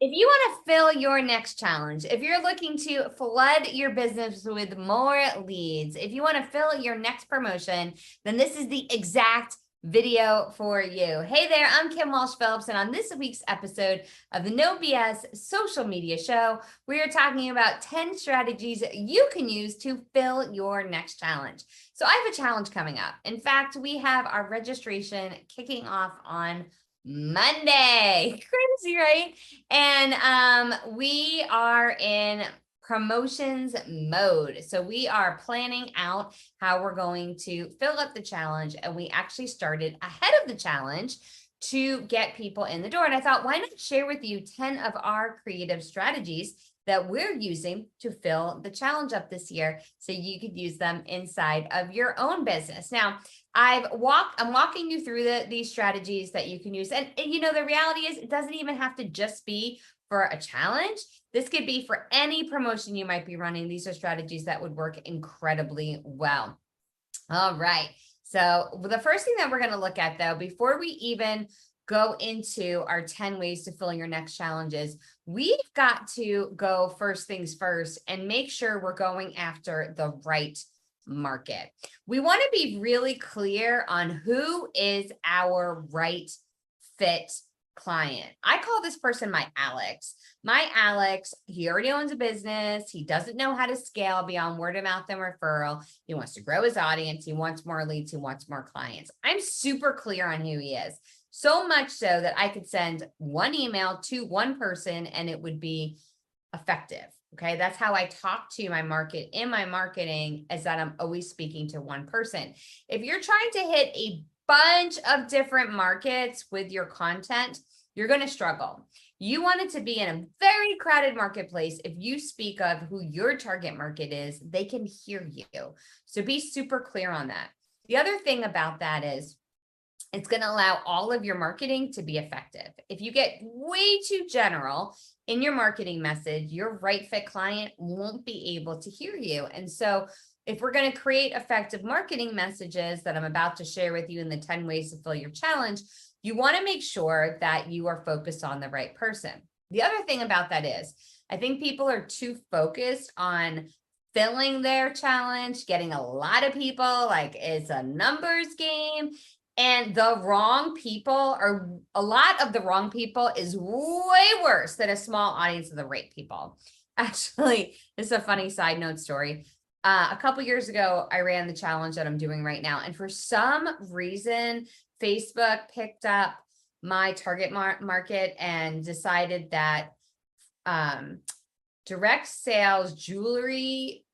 If you want to fill your next challenge, if you're looking to flood your business with more leads, if you want to fill your next promotion, then this is the exact video for you. Hey there, I'm Kim Walsh Phillips, and on this week's episode of the No BS Social Media Show, we are talking about 10 strategies you can use to fill your next challenge. So I have a challenge coming up. In fact, we have our registration kicking off on Monday. Crazy, right? And we are in promotions mode. So we are planning out how we're going to fill up the challenge. And we actually started ahead of the challenge to get people in the door. And I thought, why not share with you 10 of our creative strategies that we're using to fill the challenge up this year so you could use them inside of your own business. Now, I'm walking you through these strategies that you can use. And you know, the reality is it doesn't even have to just be for a challenge. This could be for any promotion you might be running. These are strategies that would work incredibly well. All right. So the first thing that we're going to look at, though, before we even go into our 10 ways to fill your next challenges, we've got to go first things first and make sure we're going after the right market. We want to be really clear on who is our right fit client. I call this person my Alex. My Alex, he already owns a business. He doesn't know how to scale beyond word of mouth and referral. He wants to grow his audience. He wants more leads. He wants more clients. I'm super clear on who he is. So much so that I could send one email to one person and it would be effective. Okay. That's how I talk to my market in my marketing, is that I'm always speaking to one person. If you're trying to hit a bunch of different markets with your content, you're going to struggle. You want it to be in a very crowded marketplace. If you speak of who your target market is, they can hear you. So be super clear on that. The other thing about that is it's going to allow all of your marketing to be effective. If you get way too general in your marketing message, your right fit client won't be able to hear you. And so if we're going to create effective marketing messages that I'm about to share with you in the 10 ways to fill your challenge, you want to make sure that you are focused on the right person. The other thing about that is, I think people are too focused on filling their challenge, getting a lot of people, like it's a numbers game. And the wrong people, or a lot of the wrong people, is way worse than a small audience of the right people. Actually, this is a funny side note story. A couple years ago, I ran the challenge that I'm doing right now. And for some reason, Facebook picked up my target market and decided that direct sales jewelry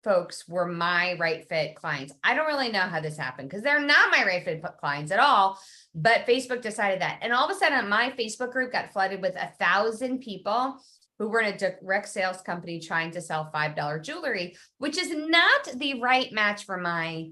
folks were my right fit clients. I don't really know how this happened because they're not my right fit clients at all, but Facebook decided that. And all of a sudden my Facebook group got flooded with 1,000 people who were in a direct sales company trying to sell $5 jewelry, which is not the right match for my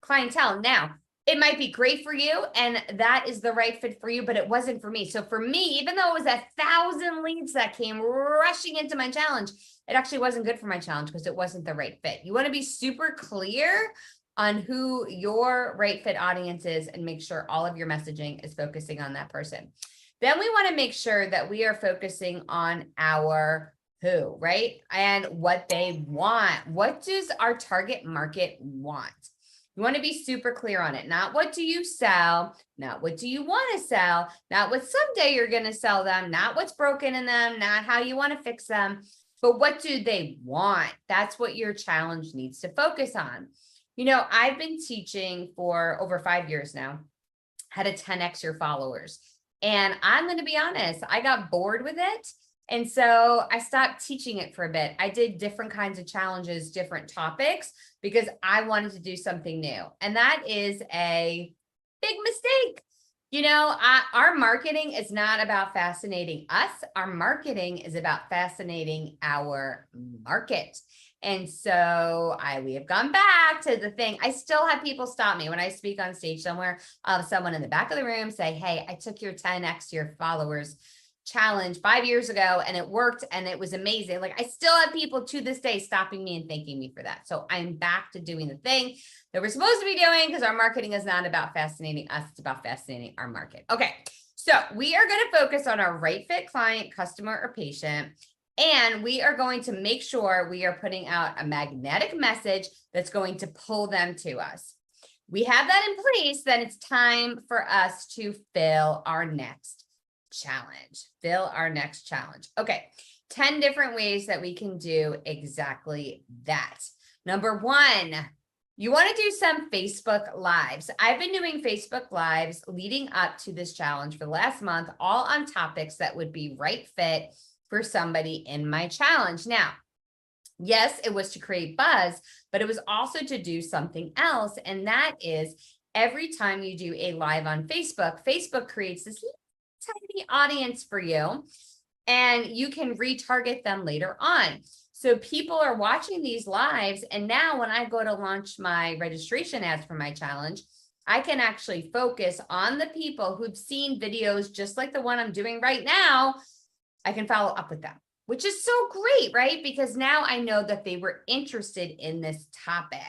clientele. Now, it might be great for you and that is the right fit for you, but it wasn't for me. So for me, even though it was 1,000 leads that came rushing into my challenge, it actually wasn't good for my challenge because it wasn't the right fit. You want to be super clear on who your right fit audience is and make sure all of your messaging is focusing on that person. Then we want to make sure that we are focusing on our who, right? And what they want. What does our target market want? You want to be super clear on it. Not what do you sell, not what do you want to sell, not what someday you're going to sell them, not what's broken in them, not how you want to fix them, but what do they want? That's what your challenge needs to focus on. You know, I've been teaching for over 5 years now how to 10x your followers. And I'm going to be honest, I got bored with it. And so I stopped teaching it for a bit. I did different kinds of challenges, different topics, because I wanted to do something new. And that is a big mistake. You know, our marketing is not about fascinating us. Our marketing is about fascinating our market. And so we have gone back to the thing. I still have people stop me when I speak on stage somewhere. I'll have someone in the back of the room say, hey, I took your 10x your followers challenge 5 years ago and it worked and it was amazing. Like, I still have people to this day stopping me and thanking me for that. So I'm back to doing the thing that we're supposed to be doing, because our marketing is not about fascinating us, it's about fascinating our market. Okay, So we are going to focus on our right fit client, customer, or patient. And we are going to make sure we are putting out a magnetic message that's going to pull them to us. We have that in place, then it's time for us to fill our next challenge. Fill our next challenge. Okay, 10 different ways that we can do exactly that. Number one, you want to do some Facebook Lives. I've been doing Facebook Lives leading up to this challenge for the last month, all on topics that would be right fit for somebody in my challenge. Now, yes, it was to create buzz, but it was also to do something else. And that is every time you do a live on Facebook, Facebook creates this tiny audience for you, and you can retarget them later on. So people are watching these lives. And now when I go to launch my registration ads for my challenge, I can actually focus on the people who've seen videos just like the one I'm doing right now. I can follow up with them, which is so great, right? Because now I know that they were interested in this topic.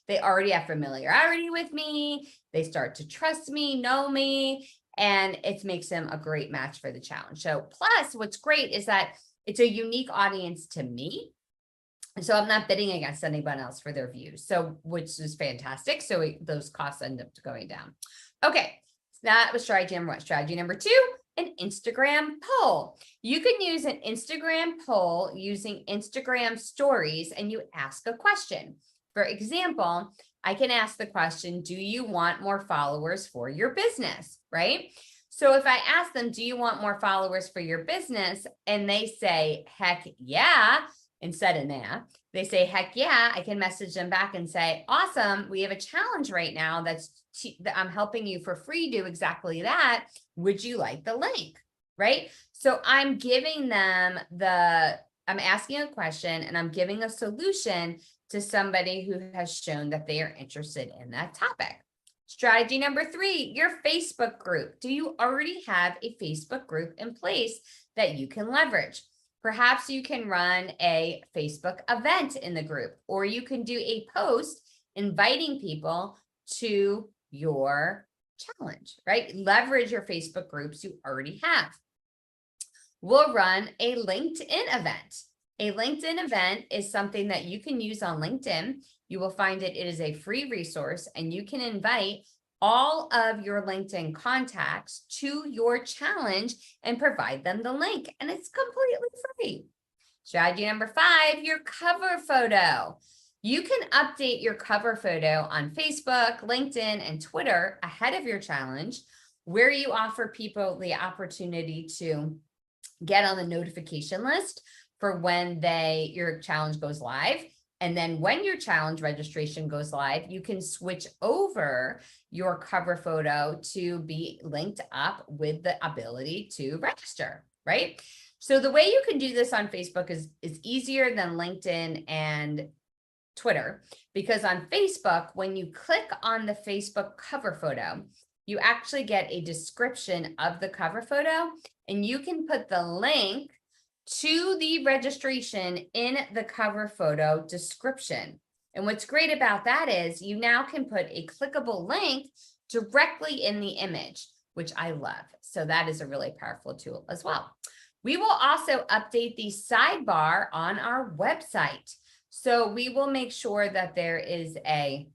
They already have familiarity with me. They start to trust me, know me, and it makes them a great match for the challenge. So plus what's great is that it's a unique audience to me. So I'm not bidding against anyone else for their views. So, which is fantastic. So those costs end up going down. Okay. So that was strategy number one. Strategy number two, an Instagram poll. You can use an Instagram poll using Instagram stories, and you ask a question. For example, I can ask the question, do you want more followers for your business, right? So if I ask them, do you want more followers for your business? And they say, heck yeah, instead of nah, they say, heck yeah, I can message them back and say, awesome, we have a challenge right now that I'm helping you for free do exactly that. Would you like the link, right? So I'm giving them I'm asking a question and I'm giving a solution to somebody who has shown that they are interested in that topic. Strategy number three, your Facebook group. Do you already have a Facebook group in place that you can leverage? Perhaps you can run a Facebook event in the group, or you can do a post inviting people to your challenge, right? Leverage your Facebook groups you already have. We'll run a LinkedIn event. A LinkedIn event is something that you can use on LinkedIn. You will find it is a free resource, and you can invite all of your LinkedIn contacts to your challenge and provide them the link, and it's completely free. Strategy number five, your cover photo. You can update your cover photo on Facebook, LinkedIn, and Twitter ahead of your challenge, where you offer people the opportunity to get on the notification list for when your challenge goes live. And then when your challenge registration goes live, you can switch over your cover photo to be linked up with the ability to register, right? So the way you can do this on Facebook is easier than LinkedIn and Twitter, because on Facebook, when you click on the Facebook cover photo, you actually get a description of the cover photo, and you can put the link to the registration in the cover photo description. And what's great about that is you now can put a clickable link directly in the image, which I love. So that is a really powerful tool as well. We will also update the sidebar on our website. So we will make sure that there is a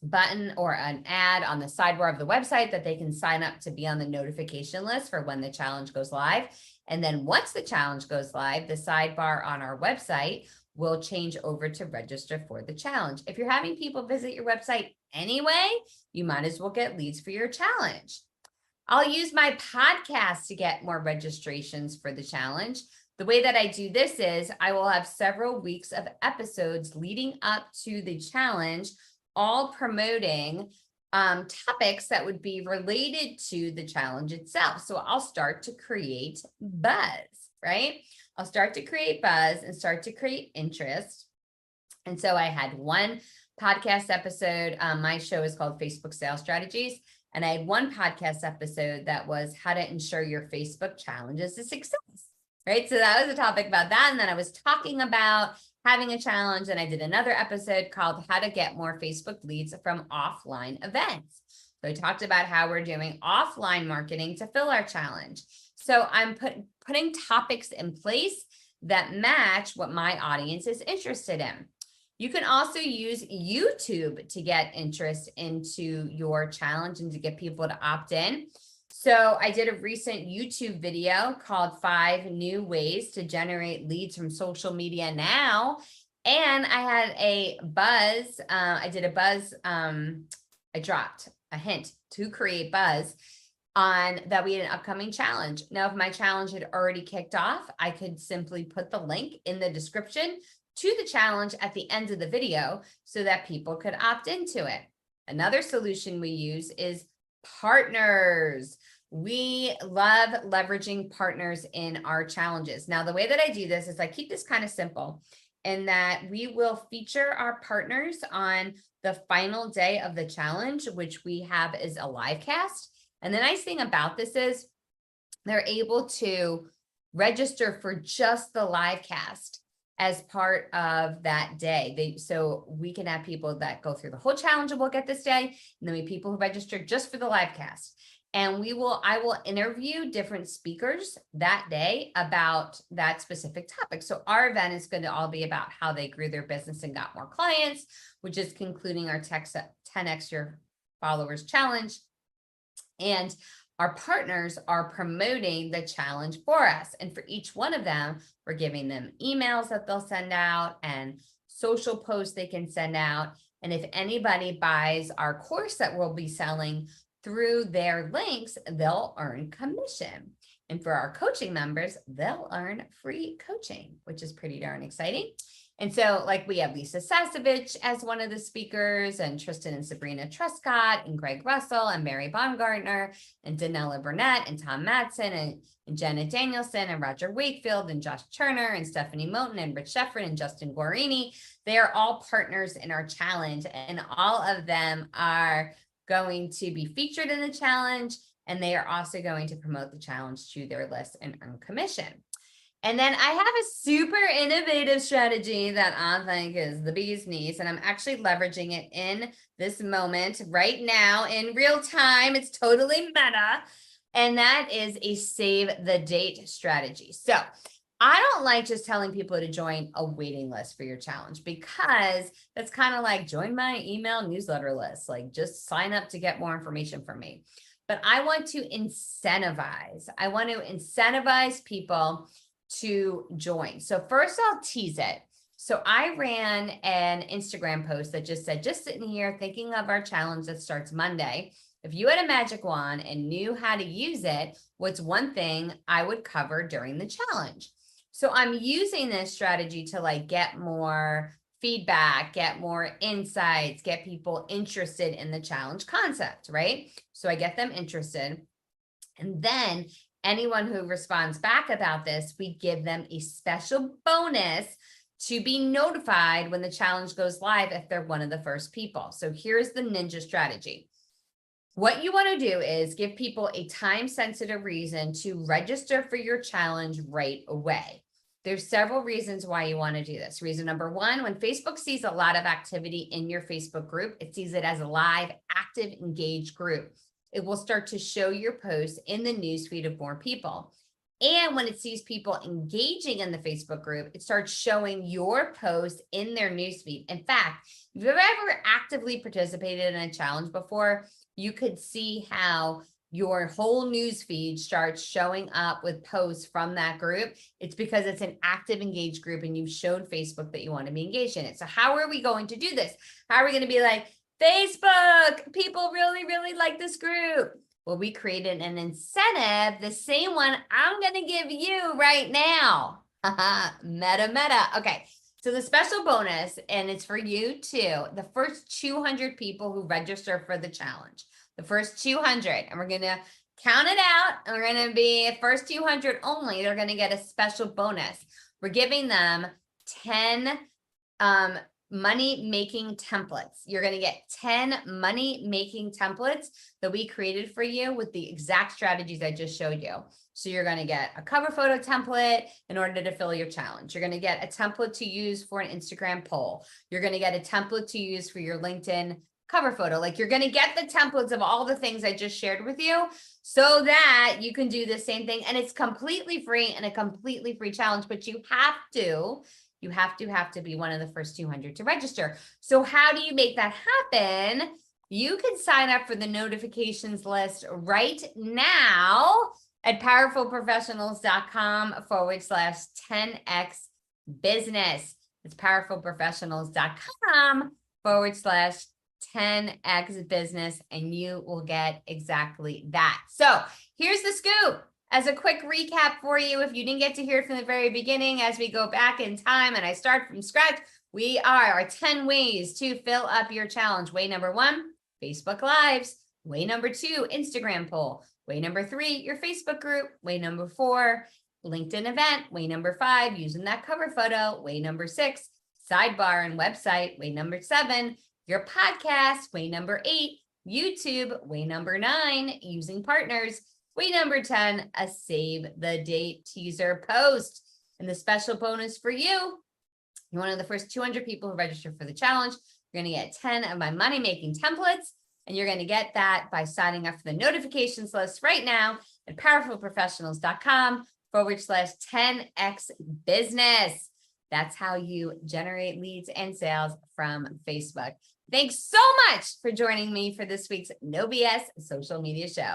button or an ad on the sidebar of the website that they can sign up to be on the notification list for when the challenge goes live. And then once the challenge goes live, the sidebar on our website will change over to register for the challenge. If you're having people visit your website anyway, you might as well get leads for your challenge. I'll use my podcast to get more registrations for the challenge. The way that I do this is I will have several weeks of episodes leading up to the challenge, all promoting topics that would be related to the challenge itself. So I'll start to create buzz, right? I'll start to create buzz and start to create interest. And so I had one podcast episode. My show is called Facebook Sales Strategies. And I had one podcast episode that was how to ensure your Facebook challenge is a success, right? So that was a topic about that. And then I was talking about having a challenge. And I did another episode called how to get more Facebook leads from offline events. So I talked about how we're doing offline marketing to fill our challenge. So I'm putting topics in place that match what my audience is interested in. You can also use YouTube to get interest into your challenge and to get people to opt in. So I did a recent YouTube video called 5 New Ways to Generate Leads from Social Media Now. And I had a buzz. I dropped a hint to create buzz on that we had an upcoming challenge. Now, if my challenge had already kicked off, I could simply put the link in the description to the challenge at the end of the video so that people could opt into it. Another solution we use is partners. We love leveraging partners in our challenges. Now, the way that I do this is I keep this kind of simple in that we will feature our partners on the final day of the challenge, which we have as a live cast. And the nice thing about this is they're able to register for just the live cast as part of that day. So we can have people that go through the whole challenge and we'll get this day. And then we have people who register just for the live cast. And I will interview different speakers that day about that specific topic. So our event is going to all be about how they grew their business and got more clients, which is concluding our 10X Your Followers challenge. And our partners are promoting the challenge for us. And for each one of them, we're giving them emails that they'll send out and social posts they can send out. And if anybody buys our course that we'll be selling through their links, they'll earn commission. And for our coaching members, they'll earn free coaching, which is pretty darn exciting. And so like we have Lisa Sasevich as one of the speakers, and Tristan and Sabrina Truscott, and Greg Russell, and Mary Baumgartner, and Danella Burnett, and Tom Madsen, and Jenna Danielson, and Roger Wakefield, and Josh Turner, and Stephanie Moten, and Rich Shefford, and Justin Guarini. They are all partners in our challenge, and all of them are going to be featured in the challenge, and they are also going to promote the challenge to their list and earn commission. And then I have a super innovative strategy that I think is the bee's knees, and I'm actually leveraging it in this moment right now in real time. It's totally meta, and that is a save the date strategy. So I don't like just telling people to join a waiting list for your challenge, because that's kind of like join my email newsletter list, like just sign up to get more information from me. But I want to incentivize. I want to incentivize people to join. So first I'll tease it. So I ran an Instagram post that just said, just sitting here thinking of our challenge that starts Monday. If you had a magic wand and knew how to use it, what's one thing I would cover during the challenge? So I'm using this strategy to like get more feedback, get more insights, get people interested in the challenge concept, right? So I get them interested. And then anyone who responds back about this, we give them a special bonus to be notified when the challenge goes live if they're one of the first people. So here's the ninja strategy. What you want to do is give people a time-sensitive reason to register for your challenge right away. There's several reasons why you want to do this. Reason number one, when Facebook sees a lot of activity in your Facebook group, it sees it as a live, active, engaged group. It will start to show your posts in the newsfeed of more people. And when it sees people engaging in the Facebook group, it starts showing your posts in their newsfeed. In fact, if you've ever actively participated in a challenge before, you could see how your whole newsfeed starts showing up with posts from that group. It's because it's an active, engaged group, and you've showed Facebook that you want to be engaged in it. So how are we going to do this? How are we going to be like, Facebook, people really, really like this group? Well, we created an incentive, the same one I'm going to give you right now. Meta. Okay. So the special bonus, and it's for you too, the first 200 people who register for the challenge, the first 200, and we're going to count it out, and we're going to be first 200 only. They're going to get a special bonus. We're giving them 10 money-making templates. You're going to get 10 money-making templates that we created for you with the exact strategies I just showed you. So you're going to get a cover photo template in order to fill your challenge. You're going to get a template to use for an Instagram poll. You're going to get a template to use for your LinkedIn cover photo. Like you're going to get the templates of all the things I just shared with you so that you can do the same thing. And it's completely free and a completely free challenge, but you have to be one of the first 200 to register. So how do you make that happen? You can sign up for the notifications list right now at powerfulprofessionals.com/10x business. It's powerfulprofessionals.com/10x business, and you will get exactly that. So here's the scoop. As a quick recap for you, if you didn't get to hear it from the very beginning, as we go back in time and I start from scratch, we are our 10 ways to fill up your challenge. Way number 1, Facebook Lives. Way number 2, Instagram poll. Way number 3, your Facebook group. Way number 4, LinkedIn event. Way number 5, using that cover photo. Way number 6, sidebar and website. Way number 7, your podcast. Way number 8, YouTube. Way number 9, using partners. Way number 10, a save the date teaser post. And the special bonus for you, you're one of the first 200 people who register for the challenge. You're going to get 10 of my money-making templates, and you're going to get that by signing up for the notifications list right now at powerfulprofessionals.com/10x business. That's how you generate leads and sales from Facebook. Thanks so much for joining me for this week's No BS Social Media Show.